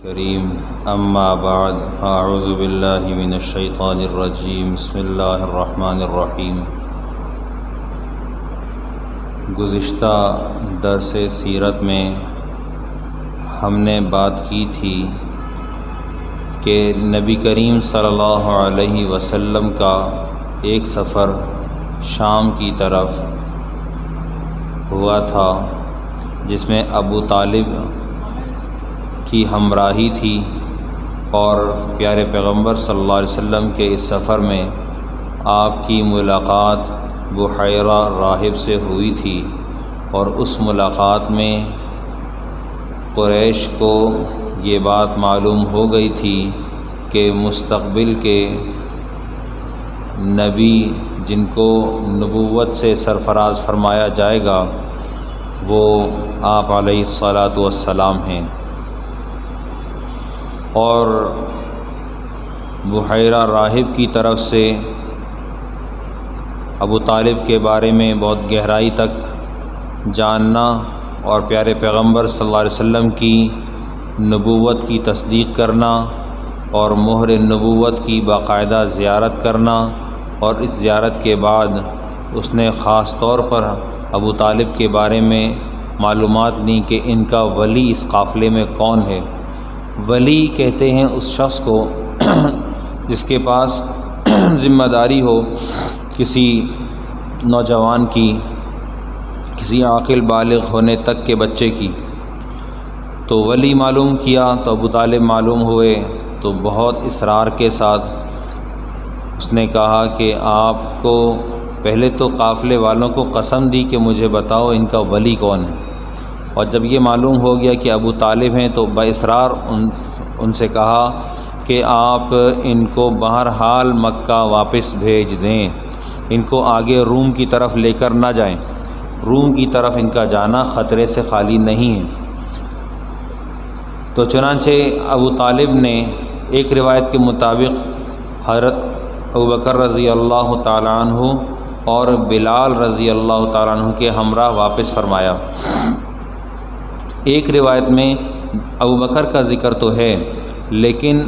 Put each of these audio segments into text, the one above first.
کریم اما بعد فاعوذ باللہ من الشیطان الرجیم بسم اللہ الرحمن الرحیم۔ گزشتہ درس سیرت میں ہم نے بات کی تھی کہ نبی کریم صلی اللہ علیہ وسلم کا ایک سفر شام کی طرف ہوا تھا جس میں ابو طالب کی ہمراہی تھی، اور پیارے پیغمبر صلی اللہ علیہ وسلم کے اس سفر میں آپ کی ملاقات بحیرہ راہب سے ہوئی تھی، اور اس ملاقات میں قریش کو یہ بات معلوم ہو گئی تھی کہ مستقبل کے نبی جن کو نبوت سے سرفراز فرمایا جائے گا وہ آپ علیہ الصلاۃ والسلام ہیں، اور بحیرہ راہب کی طرف سے ابو طالب کے بارے میں بہت گہرائی تک جاننا اور پیارے پیغمبر صلی اللہ علیہ وسلم کی نبوت کی تصدیق کرنا اور مہر نبوت کی باقاعدہ زیارت کرنا، اور اس زیارت کے بعد اس نے خاص طور پر ابو طالب کے بارے میں معلومات لیں کہ ان کا ولی اس قافلے میں کون ہے۔ ولی کہتے ہیں اس شخص کو جس کے پاس ذمہ داری ہو کسی نوجوان کی، کسی عاقل بالغ ہونے تک کے بچے کی۔ تو ولی معلوم کیا تو ابو طالب معلوم ہوئے، تو بہت اصرار کے ساتھ اس نے کہا کہ آپ کو پہلے تو قافلے والوں کو قسم دی کہ مجھے بتاؤ ان کا ولی کون ہے، اور جب یہ معلوم ہو گیا کہ ابو طالب ہیں تو باصرار ان سے کہا کہ آپ ان کو بہرحال مکہ واپس بھیج دیں، ان کو آگے روم کی طرف لے کر نہ جائیں، روم کی طرف ان کا جانا خطرے سے خالی نہیں ہے۔ تو چنانچہ ابو طالب نے ایک روایت کے مطابق حضرت ابوبکر رضی اللہ تعالیٰ عنہ اور بلال رضی اللہ تعالیٰ عنہ کے ہمراہ واپس فرمایا۔ ایک روایت میں ابوبکر کا ذکر تو ہے، لیکن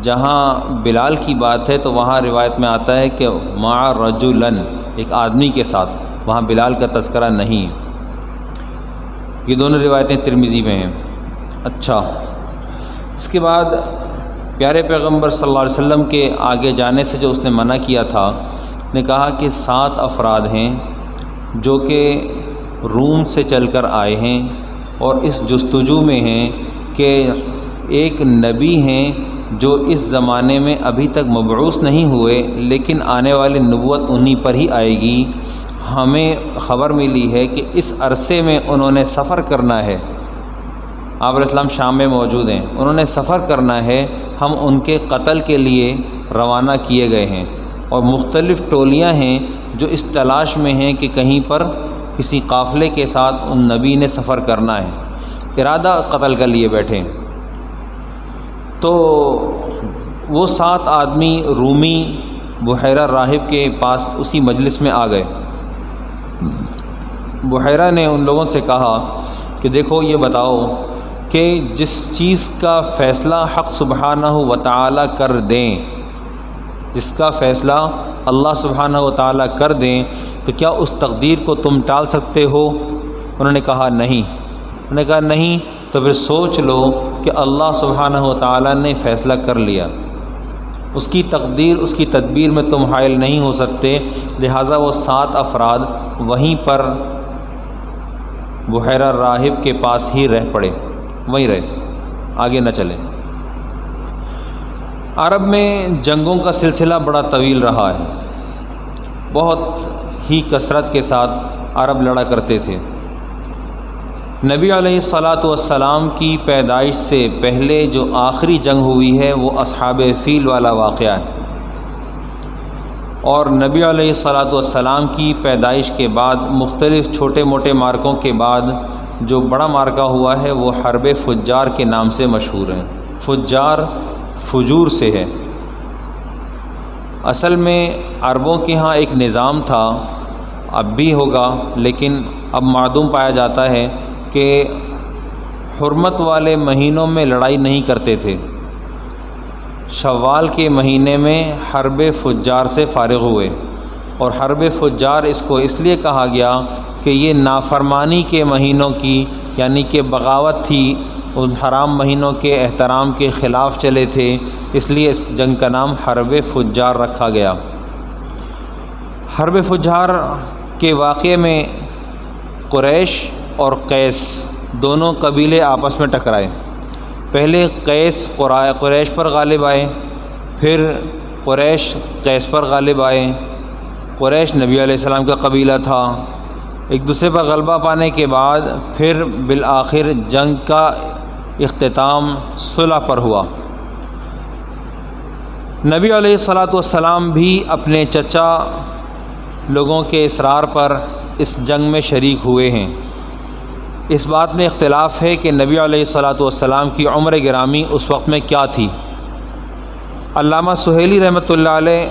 جہاں بلال کی بات ہے تو وہاں روایت میں آتا ہے کہ مع رجلن، ایک آدمی کے ساتھ، وہاں بلال کا تذکرہ نہیں۔ یہ دونوں روایتیں ترمذی میں ہیں۔ اچھا، اس کے بعد پیارے پیغمبر صلی اللہ علیہ وسلم کے آگے جانے سے جو اس نے منع کیا تھا، نے کہا کہ 7 افراد ہیں جو کہ روم سے چل کر آئے ہیں اور اس جستجو میں ہیں کہ ایک نبی ہیں جو اس زمانے میں ابھی تک مبعوث نہیں ہوئے، لیکن آنے والی نبوت انہی پر ہی آئے گی۔ ہمیں خبر ملی ہے کہ اس عرصے میں انہوں نے سفر کرنا ہے، آپ علیہ السلام شام میں موجود ہیں، انہوں نے سفر کرنا ہے، ہم ان کے قتل کے لیے روانہ کیے گئے ہیں، اور مختلف ٹولیاں ہیں جو اس تلاش میں ہیں کہ کہیں پر کسی قافلے کے ساتھ ان نبی نے سفر کرنا ہے، ارادہ قتل کا لیے بیٹھے۔ تو وہ 7 آدمی رومی بحیرہ راہب کے پاس اسی مجلس میں آ گئے۔ بحیرہ نے ان لوگوں سے کہا کہ دیکھو یہ بتاؤ کہ جس چیز کا فیصلہ حق سبحانہ و تعالیٰ کر دیں، جس کا فیصلہ اللہ سبحانہ و تعالیٰ کر دیں، تو کیا اس تقدیر کو تم ٹال سکتے ہو؟ انہوں نے کہا نہیں۔ انہوں نے کہا نہیں تو پھر سوچ لو کہ اللہ سبحانہ و تعالیٰ نے فیصلہ کر لیا، اس کی تقدیر، اس کی تدبیر میں تم حائل نہیں ہو سکتے، لہٰذا وہ 7 افراد وہیں پر بحیرہ راہب کے پاس ہی رہ پڑے، وہیں رہے، آگے نہ چلے۔ عرب میں جنگوں کا سلسلہ بڑا طویل رہا ہے، بہت ہی کثرت کے ساتھ عرب لڑا کرتے تھے۔ نبی علیہ الصلاۃ والسلام کی پیدائش سے پہلے جو آخری جنگ ہوئی ہے وہ اصحاب فیل والا واقعہ ہے، اور نبی علیہ الصلاۃ والسلام کی پیدائش کے بعد مختلف چھوٹے موٹے مارکوں کے بعد جو بڑا مارکہ ہوا ہے وہ حرب فجار کے نام سے مشہور ہے۔ فجار فجور سے ہے۔ اصل میں عربوں کے ہاں ایک نظام تھا، اب بھی ہوگا لیکن اب معدوم پایا جاتا ہے، کہ حرمت والے مہینوں میں لڑائی نہیں کرتے تھے۔ شوال کے مہینے میں حرب فجار سے فارغ ہوئے، اور حرب فجار اس کو اس لیے کہا گیا کہ یہ نافرمانی کے مہینوں کی یعنی کہ بغاوت تھی، ان حرام مہینوں کے احترام کے خلاف چلے تھے، اس لیے اس جنگ کا نام حرب فجار رکھا گیا۔ حرب فجار کے واقعے میں قریش اور قیس دونوں قبیلے آپس میں ٹکرائے۔ پہلے قریش پر غالب آئے، پھر قریش قیس پر غالب آئے۔ قریش نبی علیہ السلام کا قبیلہ تھا، ایک دوسرے پر غلبہ پانے کے بعد پھر بالآخر جنگ کا اختتام صلح پر ہوا۔ نبی علیہ السلام بھی اپنے چچا لوگوں کے اصرار پر اس جنگ میں شریک ہوئے ہیں۔ اس بات میں اختلاف ہے کہ نبی علیہ السلام کی عمر گرامی اس وقت میں کیا تھی۔ علامہ سہیلی رحمۃ اللہ علیہ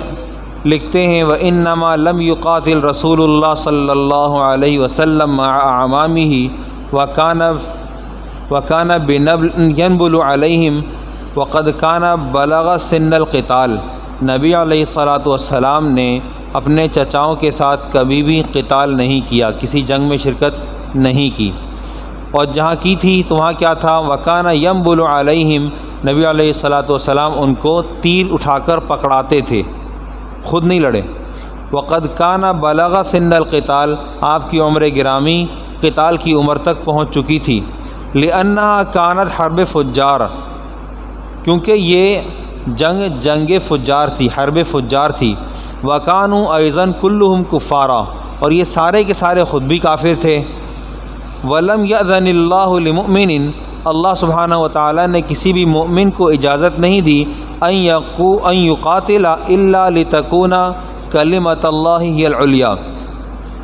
لکھتے ہیں وَإِنَّمَا لَمْ يُقَاتِلْ رسول اللہ صلی اللہ علیہ وسلم مع اعمامہ وَكَانَ يَنْبُلُ عَلَيْهِمْ وَقَدْ كَانَ بَلَغَ سِنَّ الْقِتَالِ۔ نبی علیہ السلام نے اپنے چچاؤں کے ساتھ کبھی بھی قتال نہیں کیا، کسی جنگ میں شرکت نہیں کی، اور جہاں کی تھی تو وہاں کیا تھا، وَكَانَ يَنْبُلُ عَلَيْهِمْ، نبی علیہ السلام ان کو تیر اٹھا کر پکڑاتے تھے، خود نہیں لڑے۔ وقد کان بلغ سن القتال، آپ کی عمر گرامی قتال کی عمر تک پہنچ چکی تھی۔ لأنها کانت حرب فجار، کیونکہ یہ جنگ فجار تھی، حرب فجار تھی۔ وکانوا ایضا کلہم کفارا، اور یہ سارے کے سارے خود بھی کافر تھے۔ ولم یأذن اللہ لمؤمن، اللہ سبحانہ و تعالیٰ نے کسی بھی مومن کو اجازت نہیں دی ان یقاتل الا لتکون کلمۃ اللہ ہی العلیٰ،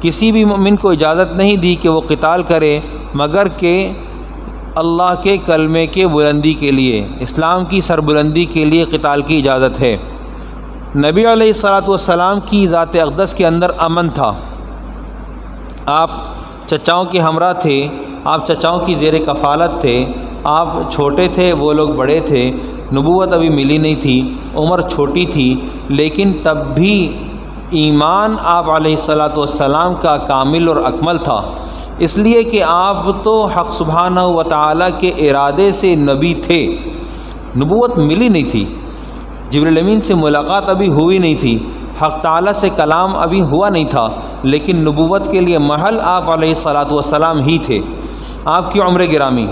کسی بھی مومن کو اجازت نہیں دی کہ وہ قتال کرے مگر کہ اللہ کے کلمے کے بلندی کے لیے، اسلام کی سربلندی کے لیے قتال کی اجازت ہے۔ نبی علیہ السلام کی ذات اقدس کے اندر امن تھا، آپ چچاؤں کے ہمراہ تھے، آپ چچاؤں کی زیر کفالت تھے، آپ چھوٹے تھے، وہ لوگ بڑے تھے، نبوت ابھی ملی نہیں تھی، عمر چھوٹی تھی، لیکن تب بھی ایمان آپ علیہ السلام کا کامل اور اکمل تھا، اس لیے کہ آپ تو حق سبحانہ و تعالیٰ کے ارادے سے نبی تھے، نبوت ملی نہیں تھی، جبریل امین سے ملاقات ابھی ہوئی نہیں تھی، حق تعالیٰ سے کلام ابھی ہوا نہیں تھا، لیکن نبوت کے لیے محل آپ علیہ السلام ہی تھے، آپ کی عمر گرامی۔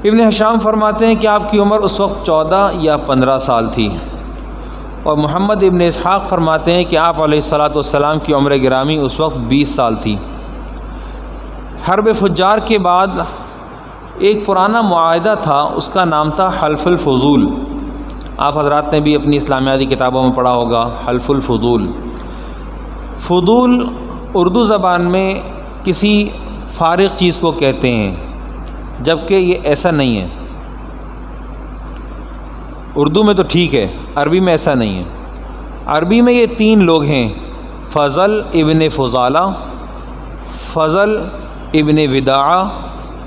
ابن ہشام فرماتے ہیں کہ آپ کی عمر اس وقت 14 یا 15 سال تھی، اور محمد ابن اسحاق فرماتے ہیں کہ آپ علیہ السلام کی عمر گرامی اس وقت 20 سال تھی۔ حرب فجار کے بعد ایک پرانا معاہدہ تھا، اس کا نام تھا حلف الفضول، آپ حضرات نے بھی اپنی اسلامیاتی کتابوں میں پڑھا ہوگا، حلف الفضول۔ فضول اردو زبان میں کسی فارغ چیز کو کہتے ہیں، جبکہ یہ ایسا نہیں ہے، اردو میں تو ٹھیک ہے، عربی میں ایسا نہیں ہے۔ عربی میں یہ 3 لوگ ہیں، فضل ابن فضالہ، فضل ابن وداعہ،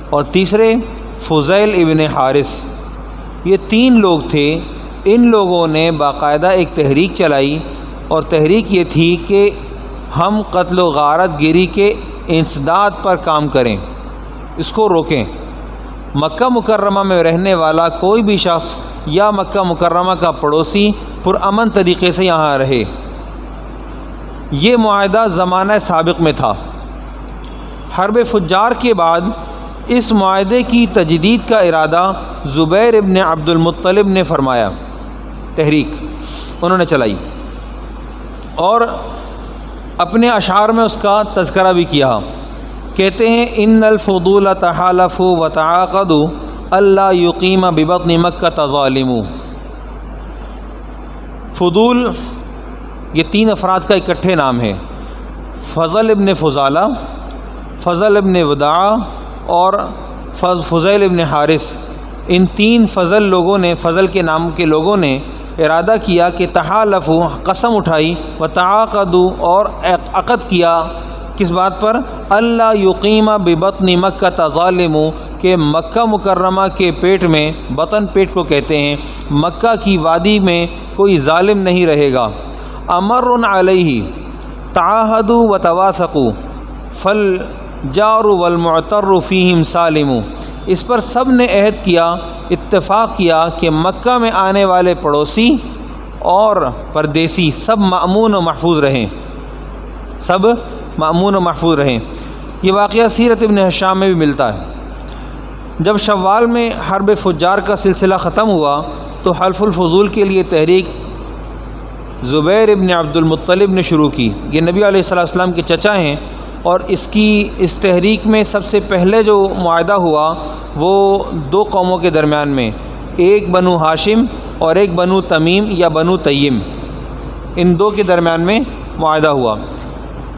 اور تیسرے فضیل ابن حارث، یہ 3 لوگ تھے۔ ان لوگوں نے باقاعدہ ایک تحریک چلائی، اور تحریک یہ تھی کہ ہم قتل و غارت گیری کے انسداد پر کام کریں، اس کو روکیں۔ مکہ مکرمہ میں رہنے والا کوئی بھی شخص یا مکہ مکرمہ کا پڑوسی پرامن طریقے سے یہاں رہے، یہ معاہدہ زمانہ سابق میں تھا۔ حرب فجار کے بعد اس معاہدے کی تجدید کا ارادہ زبیر ابن عبد المطلب نے فرمایا، تحریک انہوں نے چلائی، اور اپنے اشعار میں اس کا تذکرہ بھی کیا۔ کہتے ہیں ان الفضول تحالفوا وتعاقدوا اللہ یقیم ببطن مکہ ظالم۔ فضول یہ 3 افراد کا اکٹھے نام ہے، فضل ابن فضالہ، فضل ابن وداعہ اور فضیل ابن حارث، ان 3 فضل لوگوں نے، فضل کے نام کے لوگوں نے ارادہ کیا کہ تحالفوا، قسم اٹھائی، وتعاقدوا اور عقد کیا کس بات پر؟ اللہ یقیم ببطن مکہ ظالم، کہ مکہ مکرمہ کے پیٹ میں، بطن پیٹ کو کہتے ہیں، مکہ کی وادی میں کوئی ظالم نہیں رہے گا۔ امر علیہ تعاہدوا وتواثقوا فالجار والمعتر فیہم سالم، اس پر سب نے عہد کیا، اتفاق کیا کہ مکہ میں آنے والے پڑوسی اور پردیسی سب مأمون و محفوظ رہیں، سب مأمون و محفوظ رہیں۔ یہ واقعہ سیرت ابن ہشام میں بھی ملتا ہے۔ جب شوال میں حرب فجار کا سلسلہ ختم ہوا تو حلف الفضول کے لیے تحریک زبیر ابن عبد المطلب نے شروع کی۔ یہ نبی علیہ السلام کے چچا ہیں، اور اس تحریک میں سب سے پہلے جو معاہدہ ہوا وہ دو قوموں کے درمیان میں، ایک بنو ہاشم اور ایک بنو تمیم یا بنو تیم، ان دو کے درمیان میں معاہدہ ہوا۔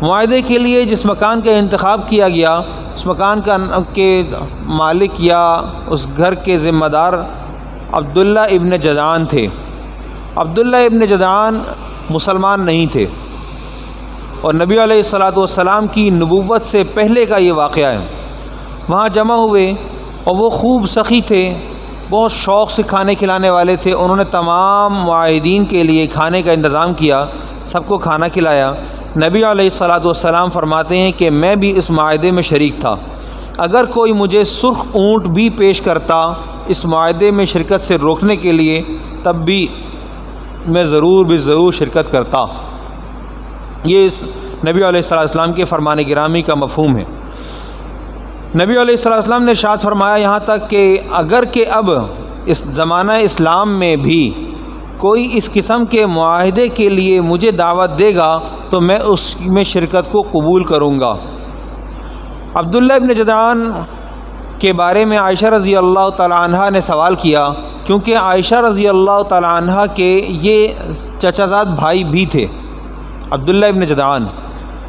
معاہدے کے لیے جس مکان کا انتخاب کیا گیا، اس مکان کے مالک یا اس گھر کے ذمہ دار عبداللہ ابن جدعان تھے۔ عبداللہ ابن جدعان مسلمان نہیں تھے، اور نبی علیہ السلام کی نبوت سے پہلے کا یہ واقعہ ہے۔ وہاں جمع ہوئے اور وہ خوب سخی تھے، بہت شوق سے کھانے کھلانے والے تھے۔ انہوں نے تمام معاہدین کے لیے کھانے کا انتظام کیا، سب کو کھانا کھلایا۔ نبی علیہ السلام فرماتے ہیں کہ میں بھی اس معاہدے میں شریک تھا، اگر کوئی مجھے سرخ اونٹ بھی پیش کرتا اس معاہدے میں شرکت سے روکنے کے لیے، تب بھی میں ضرور شرکت کرتا۔ یہ اس نبی علیہ السلام کے فرمان گرامی کا مفہوم ہے۔ نبی علیہ السلام نے ارشاد فرمایا یہاں تک کہ اگر کہ اب اس زمانہ اسلام میں بھی کوئی اس قسم کے معاہدے کے لیے مجھے دعوت دے گا تو میں اس میں شرکت کو قبول کروں گا۔ عبداللہ ابن جدعان کے بارے میں عائشہ رضی اللہ تعالیٰ عنہ نے سوال کیا، کیونکہ عائشہ رضی اللہ تعالیٰ عنہ کے یہ چچا زاد بھائی بھی تھے، عبداللہ ابن جدعان۔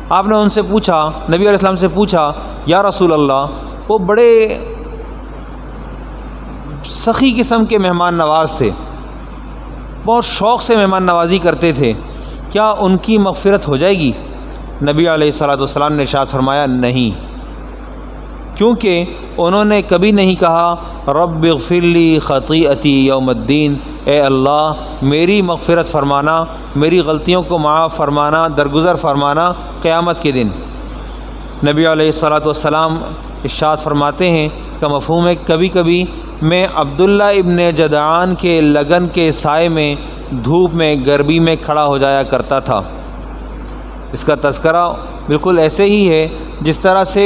آپ نے ان سے پوچھا، نبی علیہ السلام سے پوچھا، یا رسول اللہ، وہ بڑے سخی قسم کے مہمان نواز تھے، بہت شوق سے مہمان نوازی کرتے تھے، کیا ان کی مغفرت ہو جائے گی؟ نبی علیہ السلام نے ارشاد فرمایا نہیں، کیونکہ انہوں نے کبھی نہیں کہا رب اغفر لی خطیئتی یوم الدین، اے اللہ میری مغفرت فرمانا، میری غلطیوں کو معاف فرمانا، درگزر فرمانا قیامت کے دن۔ نبی علیہ السلام ارشاد فرماتے ہیں، اس کا مفہوم ہے کبھی کبھی میں عبداللہ ابن جدعان کے لگن کے سائے میں دھوپ میں گرمی میں کھڑا ہو جایا کرتا تھا۔ اس کا تذکرہ بالکل ایسے ہی ہے جس طرح سے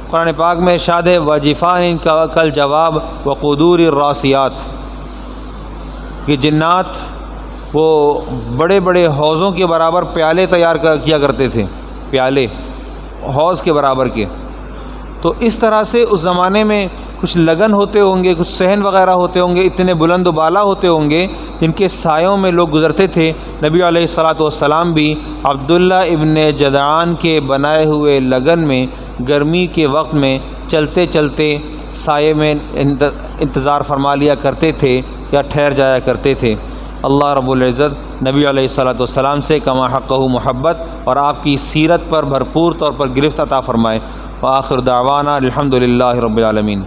قرآن پاک میں ارشاد ہے وجفان کل جواب وقدور الراسیات، کہ جنات وہ بڑے بڑے حوضوں کے برابر پیالے تیار کیا کرتے تھے، پیالے حوض کے برابر کے۔ تو اس طرح سے اس زمانے میں کچھ لگن ہوتے ہوں گے، کچھ صحن وغیرہ ہوتے ہوں گے، اتنے بلند و بالا ہوتے ہوں گے جن کے سایوں میں لوگ گزرتے تھے۔ نبی علیہ السلام بھی عبداللہ ابن جدعان کے بنائے ہوئے لگن میں گرمی کے وقت میں چلتے چلتے سائے میں انتظار فرما لیا کرتے تھے یا ٹھہر جایا کرتے تھے۔ اللہ رب العزت نبی علیہ السلام سے کما حقہ محبت اور آپ کی سیرت پر بھرپور طور پر گرفت عطا فرمائے۔ وآخر دعوانا الحمدللہ رب العالمین۔